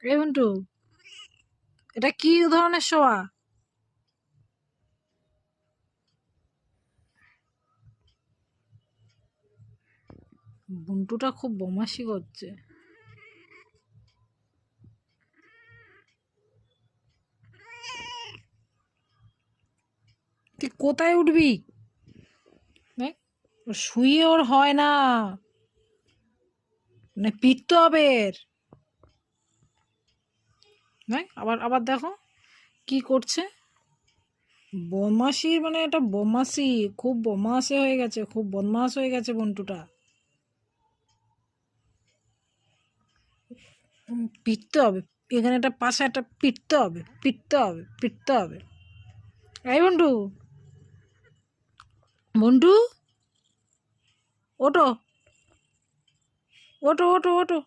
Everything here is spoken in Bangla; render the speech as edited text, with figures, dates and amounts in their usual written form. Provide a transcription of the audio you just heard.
এই বন্টু, এটা কি ধরনের শোয়া? বন্টুটা খুব বদমাশি করছে। তুই কোথায় উঠবি? দেখ, শুয়ে ওর হয় না, মানে পিটতে হবে এর। দেখ, আবার আবার দেখো কি করছে। বদমাশি, মানে এটা বদমাশি, খুব বদমাশে হয়ে গেছে, খুব বদমাশ হয়ে গেছে বন্টুটা। পিটতে হবে, এখানে একটা পাশে একটা পিটতে হবে, পিটতে হবে, পিটতে হবে। এই বন্টু, বন্টু, ওঠো, ওঠো, ওঠো, ওঠো।